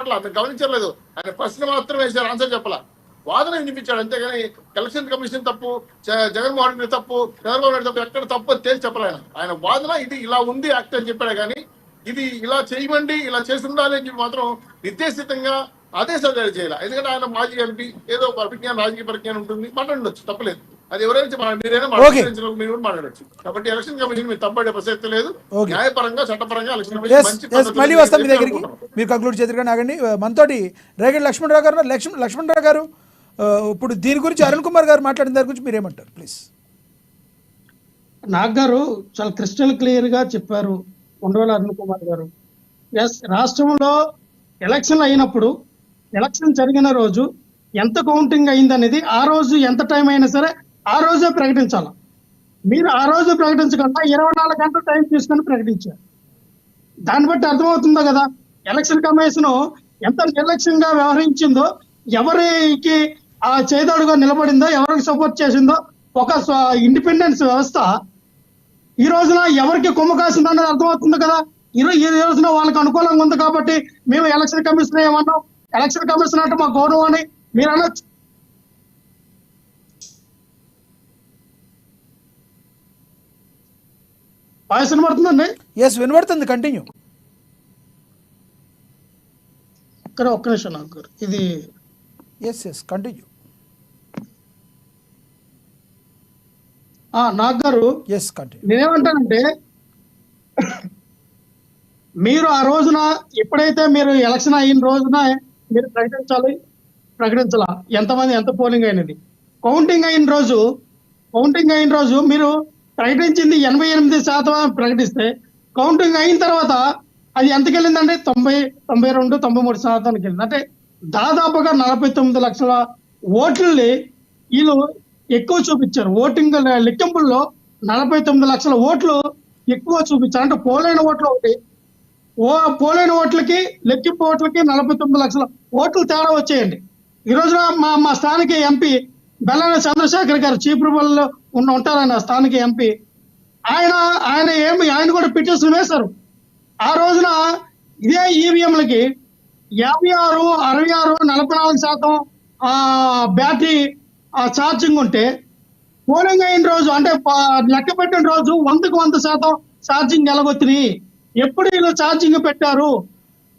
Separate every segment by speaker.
Speaker 1: మీరు గమనించలేదు. ఆయన ప్రశ్న మాత్రం వేశారు, ఆన్సర్ చెప్పాల. వాదన వినిపించాడు అంతేగాని ఎలక్షన్ కమిషన్ తప్పు, జగన్మోహన్ రెడ్డి తప్పు, చంద్రబాబు నాయుడు తప్పు, ఎక్కడ తప్పు అని తేల్చి చెప్పలే ఆయన వాదన. ఇది ఇలా ఉంది యాక్ట్ అని చెప్పాడు కానీ ఇది ఇలా చేయమండి, ఇలా చేసి ఉండాలి అని చెప్పి మాత్రం నిర్దేశితంగా ఆదేశాలు జారీ చేయాలి. ఎందుకంటే ఆయన మాజీ ఎంపీ, ఏదో పరిజ్ఞానం, రాజకీయ పరిజ్ఞానం ఉంటుంది, మాట్లాడచ్చు, తప్పలేదు. అది ఎవరైనా మీరైనా మీరు కూడా మాట్లాడచ్చు. కాబట్టి ఎలక్షన్ కమిషన్ మీరు తప్పడే ప్రసక్తి లేదు. న్యాయపరంగా, చట్టపరంగా ఎలక్షన్ కమిషన్
Speaker 2: మళ్ళీ వస్తాం మీ దగ్గరికి. మీరు కంక్లూడ్ చేద్దరు ఆగండి. మనతోటి రేగడి లక్ష్మణరావు గారు. లక్ష్మణరావు గారు, ఇప్పుడు దీని గురించి అరుణ్ కుమార్ గారు మాట్లాడిన దాని గురించి మీరేమంటారు ప్లీజ్?
Speaker 3: నాగ్ గారు చాలా క్రిస్టల్ క్లియర్ గా చెప్పారు, ఉండవల్లి అరుణ్ కుమార్ గారు. ఎస్, రాష్ట్రంలో ఎలక్షన్ అయినప్పుడు, ఎలక్షన్ జరిగిన రోజు ఎంత కౌంటింగ్ అయిందనేది ఆ రోజు ఎంత టైం అయినా సరే ఆ రోజే ప్రకటించాలి. మీరు ఆ రోజు ప్రకటించకుండా 24 గంటలు టైం తీసుకొని ప్రకటించారు. దాన్ని బట్టి అర్థమవుతుందో కదా ఎలక్షన్ కమిషన్ ఎంత నిర్లక్ష్యంగా వ్యవహరించిందో, ఎవరికి ఆ చేదోడుగా నిలబడిందో, ఎవరికి సపోర్ట్ చేసిందో. ఒక ఇండిపెండెన్స్ వ్యవస్థ ఈ రోజున ఎవరికి కొమ్ము కాసిందన్నది అర్థమవుతుంది కదా. ఈ రోజున వాళ్ళకి అనుకూలంగా ఉంది కాబట్టి మేము ఎలక్షన్ కమిషన్ ఏమన్నాం, ఎలక్షన్ కమిషన్ అంటే మా గౌరవం అని మీరు అనొచ్చు. వాయిస్ వినబడుతుందండి?
Speaker 2: ఎస్, వినబడుతుంది, కంటిన్యూ.
Speaker 3: ఇక్కడ ఒక్క నిమిషం నాకు గారు, ఇది
Speaker 2: ఎస్ కంటిన్యూ.
Speaker 3: నాగ్ గారు,
Speaker 2: ఎస్ కంటిన్యూ.
Speaker 3: నేనేమంటానంటే, మీరు ఆ రోజున ఎప్పుడైతే మీరు ఎలక్షన్ అయిన రోజున మీరు ప్రకటించాలా ఎంతమంది ఎంత పోలింగ్ అయినది. కౌంటింగ్ అయిన రోజు మీరు ప్రకటించింది 88% ప్రకటిస్తే, కౌంటింగ్ అయిన తర్వాత అది ఎంతకి వెళ్ళిందంటే 90, 92, 93% వెళ్ళింది. అంటే దాదాపుగా 49 లక్షల ఓట్లని వీళ్ళు ఎక్కువ చూపించారు. ఓటింగ్ లెక్కింపుల్లో 49 లక్షల ఓట్లు ఎక్కువ చూపించారు. అంటే పోలైన ఓట్లు ఒకటి, పోలైన ఓట్లకి లెక్కింపు ఓట్లకి 49 లక్షల ఓట్లు తేడా వచ్చేయండి. ఈ రోజున మా స్థానిక ఎంపీ బెల్లాన చంద్రశేఖర్ గారు, చీపురుపల్లిలో ఉంటారన్న స్థానిక ఎంపీ, ఆయన కూడా పిటిషన్ వేశారు. ఆ రోజున ఇదే ఈవీఎంలకి 56, 66, 44% బ్యాటరీ ఛార్జింగ్ ఉంటే, పోలింగ్ అయిన రోజు అంటే లెక్క పెట్టిన రోజు 100కు 100% ఛార్జింగ్ ఎలాగొచ్చినాయి, ఎప్పుడు వీళ్ళు ఛార్జింగ్ పెట్టారు,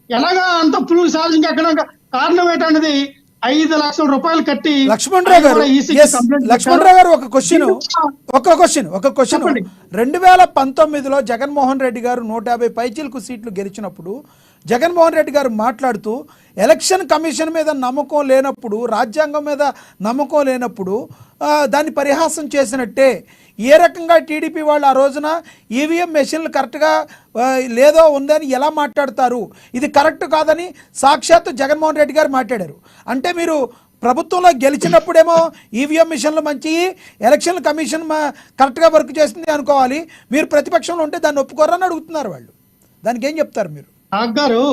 Speaker 3: ఎలాగా అంత ఫుల్ ఛార్జింగ్ ఎక్కడ కారణం ఏంటనేది 5 లక్షల రూపాయలు కట్టి
Speaker 2: లక్ష్మణరావు గారు ఒక క్వశ్చన్ 2019లో జగన్మోహన్ రెడ్డి గారు 150 పైచిలకు సీట్లు గెలిచినప్పుడు జగన్మోహన్ రెడ్డి గారు మాట్లాడుతూ ఎలక్షన్ కమిషన్ మీద నమ్మకం లేనప్పుడు, రాజ్యాంగం మీద నమ్మకం లేనప్పుడు దాన్ని పరిహాసం చేసినట్టే. ఏ రకంగా టీడీపీ వాళ్ళు ఆ రోజున ఈవీఎం మెషిన్లు కరెక్ట్గా లేదో ఉందని ఎలా మాట్లాడతారు, ఇది కరెక్ట్ కాదని సాక్షాత్తు జగన్మోహన్ రెడ్డి గారు మాట్లాడారు. అంటే మీరు ప్రభుత్వంలో గెలిచినప్పుడేమో ఈవీఎం మిషన్లు మంచి, ఎలక్షన్ కమిషన్ కరెక్ట్గా వర్క్ చేస్తుంది అనుకోవాలి, మీరు ప్రతిపక్షంలో ఉంటే దాన్ని ఒప్పుకోరని అడుగుతున్నారు వాళ్ళు. దానికి ఏం చెప్తారు మీరు?
Speaker 3: గారు,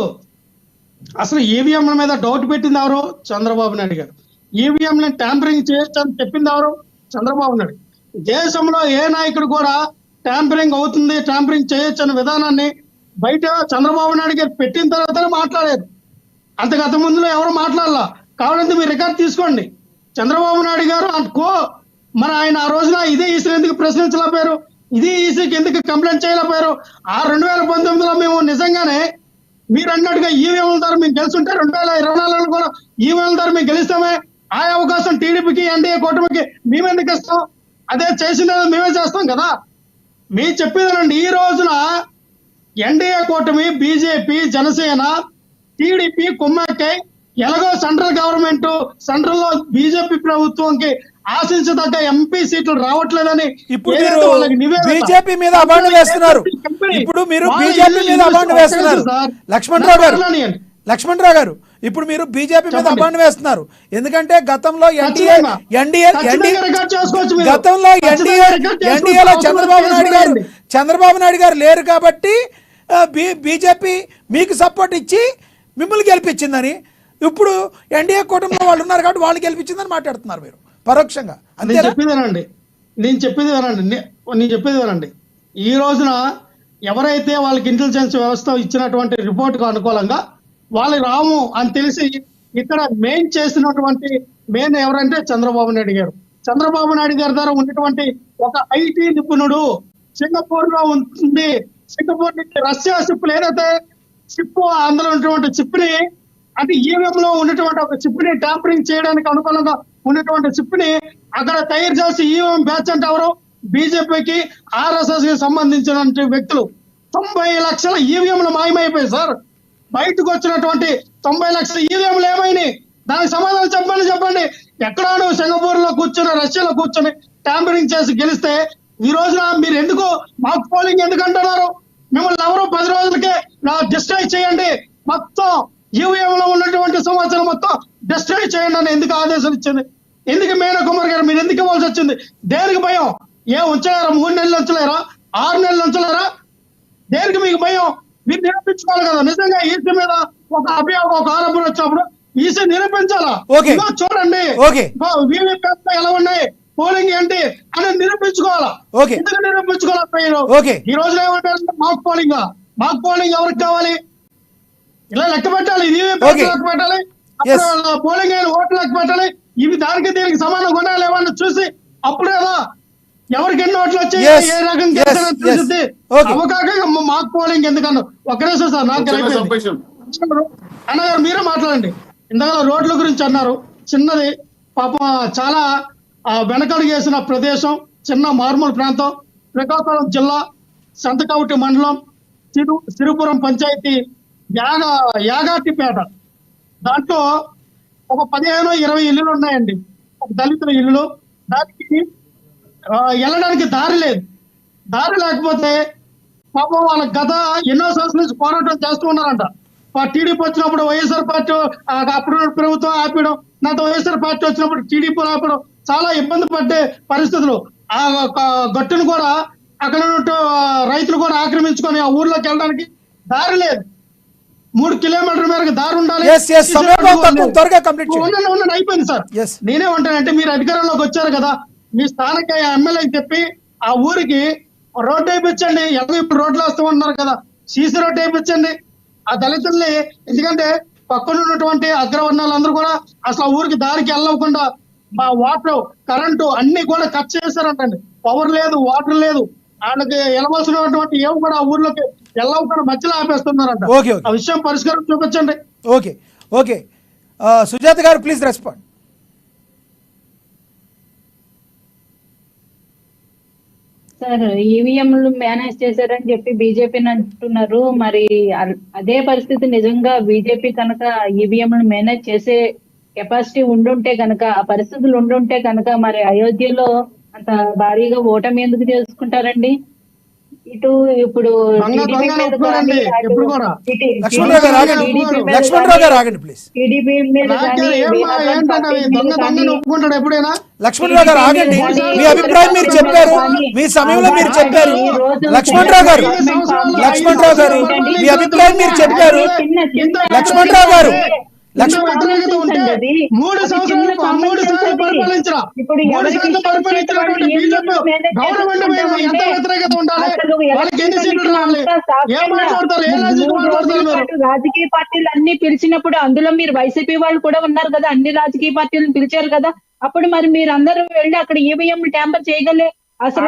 Speaker 3: అసలు ఈవీఎంల మీద డౌట్ పెట్టింది ఎవరు? చంద్రబాబు నాయుడు గారు. ఈవీఎంలను ట్యాంపరింగ్ చేయొచ్చు అని చెప్పింది ఎవరు? చంద్రబాబు నాయుడు. దేశంలో ఏ నాయకుడు కూడా ట్యాంపరింగ్ అవుతుంది, ట్యాంపరింగ్ చేయొచ్చు అనే విధానాన్ని బయట చంద్రబాబు నాయుడు గారు పెట్టిన తర్వాతనే మాట్లాడారు. అంతగత ముందులో ఎవరు మాట్లాడాల. కావాలంటే మీరు రికార్డ్ తీసుకోండి. చంద్రబాబు నాయుడు గారు అనుకో మరి ఆయన ఆ రోజున ఇదే ఈసీ ఎందుకు ప్రశ్నించలేకపోయారు, ఇదే ఈసీకి ఎందుకు కంప్లైంట్ చేయలేకపోయారు? ఆ 2019లో మేము నిజంగానే మీరు అన్నట్టుగా ఈవీఎంల ద్వారా మేము గెలుచుంటే 2024లో కూడా ఈవీఎంల ద్వారా మేము గెలుస్తామే. ఆ అవకాశం టీడీపీకి, ఎన్డీఏ కూటమికి మేమెందుకు ఇస్తాం? అదే చేసిన మేమే చేస్తాం కదా. మేము చెప్పేదానండి, ఈ రోజున ఎన్డీఏ కూటమి, బీజేపీ, జనసేన, టీడీపీ కుమ్మక్కై ఎలాగో సెంట్రల్ గవర్నమెంట్, సెంట్రల్ లో బీజేపీ ప్రభుత్వంకి ఆశించదగ్గ ఎంపీ సీట్లు రావట్లేదని
Speaker 2: ఇప్పుడు బీజేపీ మీద అబాండ్ వేస్తున్నారు. ఇప్పుడు మీరు బీజేపీ మీద అబాండ్ వేస్తున్నారు. లక్ష్మణరావు గారు, ఇప్పుడు మీరు బీజేపీ మీద అబాండ్ వేస్తున్నారు. ఎందుకంటే గతంలో ఎన్డీఏలో చంద్రబాబు నాయుడు గారు లేరు కాబట్టి బీజేపీ మీకు సపోర్ట్ ఇచ్చి మిమ్మల్ని గెలిపించిందని, ఇప్పుడు ఎన్డీఏ కూటమిలో వాళ్ళు ఉన్నారు కాబట్టి వాళ్ళు గెలిపించిందని మాట్లాడుతున్నారు మీరు పరోక్షంగా.
Speaker 3: నేను చెప్పేది వినండి. ఈ రోజున ఎవరైతే వాళ్ళకి ఇంటెలిజెన్స్ వ్యవస్థ ఇచ్చినటువంటి రిపోర్ట్కు అనుకూలంగా వాళ్ళు రాము అని తెలిసి ఇక్కడ మెయిన్ చేసినటువంటి మెయిన్ ఎవరంటే చంద్రబాబు నాయుడు గారు. చంద్రబాబు నాయుడు గారి ద్వారా ఉన్నటువంటి ఒక ఐటీ నిపుణుడు సింగపూర్ లో ఉంది. సింగపూర్ నుంచి రష్యా షిప్ ఏదైతే షిప్ అందులో ఉన్నటువంటి షిప్ ని అంటే ఈవీఎం లో ఉన్నటువంటి ఒక షిప్ ని ట్యాంపరింగ్ చేయడానికి అనుకూలంగా ఉన్నటువంటి షిప్ ని అక్కడ తయారు చేసి ఈవీఎం బ్యాచ్ అంటే ఎవరు? బీజేపీకి ఆర్ఎస్ఎస్ కి సంబంధించిన వ్యక్తులు. 90 లక్షల ఈవీఎంలు మాయమైపోయాయి సార్. బయటకు వచ్చినటువంటి 90 లక్షల ఈవీఎంలు ఏమైనాయి? దానికి సమాధానం చెప్పండి. ఎక్కడా నువ్వు సింగపూర్ లో కూర్చొని రష్యాలో కూర్చొని ట్యాంపరింగ్ చేసి గెలిస్తే ఈ రోజున మీరు ఎందుకు మాక్ పోలింగ్ ఎందుకు అంటున్నారు? మిమ్మల్ని ఎవరు 10 రోజులకే డిస్ట్రాయ్ చేయండి, మొత్తం ఈవీఎం లో ఉన్నటువంటి సమాచారం మొత్తం డిస్ట్రాయ్ చేయండి అని ఎందుకు ఆదేశాలు ఇచ్చింది? ఎందుకు మీనా కుమార్ గారు మీరు ఎందుకు ఇవ్వాల్సి వచ్చింది? దేనికి భయం? ఉంచలేరా? 3 నెలలు ఉంచలేరా? 6 నెలలు ఉంచలేరా? దేనికి మీకు భయం? మీరు నిరూపించుకోవాలి కదా. నిజంగా ఈసీ మీద ఒక ఆరోపణ వచ్చినప్పుడు ఈసీ నిరూపించాలా? ఇదిగో చూడండి వీవీప్యాట్ ఎలా ఉన్నాయి, పోలింగ్ ఏంటి అని నిరూపించుకోవాలా. ఎందుకు నిరూపించుకోవాలి? ఈ రోజు ఏమంటారు? మాక్ పోలింగ్ ఎవరికి కావాలి? ఇలా లెక్క పెట్టాలి, వీవీప్యాట్ లెక్క పెట్టాలి, పోలింగ్ అయిన ఓట్లు లెక్క పెట్టాలి. ఇవి దానికి దీనికి సమానంగా ఉన్నాయా లేవని చూసి అప్పుడేదా ఎవరికి ఎన్ని ఓట్లు వచ్చాయి, ఏ రకంగా చూసి అవకాశం మాక్ పోలింగ్ ఎందుకన్నా. ఒక్కడే సార్ నాకు అన్నగారు మీరే మాట్లాడండి. ఇందాక రోడ్ల గురించి అన్నారు. చిన్నది పాప చాలా వెనకడుగు వేసిన ప్రదేశం, చిన్న మారుమూల ప్రాంతం, శ్రీకాకుళం జిల్లా సంతకవటి మండలం సిరిపురం పంచాయతీ యాగాటిపేట. దాంట్లో ఒక 15-20 ఇల్లులు ఉన్నాయండి, ఒక దళితుల ఇల్లులు. దానికి వెళ్ళడానికి దారి లేదు. దారి లేకపోతే పాపం వాళ్ళ గత ఎన్నో సంవత్సరాల నుంచి పోరాటం చేస్తూ ఉన్నారంట. టీడీపీ వచ్చినప్పుడు వైఎస్ఆర్ పార్టీ అప్పుడు ప్రభుత్వం ఆపడం, నాతో వైఎస్ఆర్ పార్టీ వచ్చినప్పుడు టీడీపీ ఆపడం, చాలా ఇబ్బంది పడ్డే పరిస్థితులు. ఆ గట్టును కూడా అక్కడ ఉన్న రైతులు కూడా ఆక్రమించుకొని ఆ ఊర్లోకి వెళ్ళడానికి దారి లేదు. 3 కిలోమీటర్ల మేరకు దారి ఉండాలి. అయిపోయింది సార్. నేనేమంటానంటే మీరు అధికారంలోకి వచ్చారు కదా, మీ స్థానిక ఎమ్మెల్యేకి చెప్పి ఆ ఊరికి రోడ్డు వేయించండి. ఇప్పుడు రోడ్లు వేస్తూ ఉన్నారు కదా, సీసీ రోడ్డు వేయించండి ఆ దళితుల్ని. ఎందుకంటే పక్కన ఉన్నటువంటి అగ్రవర్ణాలందరూ కూడా అసలు ఆ ఊరికి దారికి వెళ్ళకుండా మా వాటర్ కరెంటు అన్ని కూడా కట్ చేశారంటండి. పవర్ లేదు, వాటర్ లేదు, వాళ్ళకి వెళ్ళవలసినటువంటి ఏమి కూడా ఆ ఊర్లోకి వెళ్ళకుండా మధ్యలో ఆపేస్తున్నారంట. ఆ విషయం పరిష్కారం చూపించండి.
Speaker 2: ఓకే సుజాత గారు ప్లీజ్ రెస్పాండ్.
Speaker 4: సార్, ఈవీఎంలు మేనేజ్ చేశారని చెప్పి బీజేపీని అంటున్నారు. మరి అదే పరిస్థితి నిజంగా బీజేపీ కనుక ఈవీఎంలు మేనేజ్ చేసే కెపాసిటీ ఉండుంటే కనుక, ఆ పరిస్థితులు ఉండుంటే కనుక మరి అయోధ్యలో అంత భారీగా ఓటమి ఎందుకు చేసుకుంటారండి? ఇటు ఇప్పుడు టీడీపీ మీద
Speaker 2: లక్ష్మణరావు గారు ఆగండి. మీ అభిప్రాయం మీరు చెప్పారు, మీ సమయంలో మీరు చెప్పారు. లక్ష్మణరావు గారు మీ అభిప్రాయం మీరు చెప్పారు. లక్ష్మణరావు గారు
Speaker 3: 3 సంవత్సరాలు పరిపాలించిన గవర్నమెంట్ ఎంత వ్యతిరేకత ఉండాలి? వాళ్ళకి ఎన్ని సీట్లు రావాలి? ఏం మాట్లాడతారు?
Speaker 4: రాజకీయ పార్టీలు అన్ని పిలిచినప్పుడు అందులో మీరు వైసీపీ వాళ్ళు కూడా ఉన్నారు కదా, అన్ని రాజకీయ పార్టీలను పిలిచారు కదా. అప్పుడు మరి మీరు అందరూ వెళ్ళి అక్కడ ఈవీఎం ట్యాంపర్ చేయగలే అసలు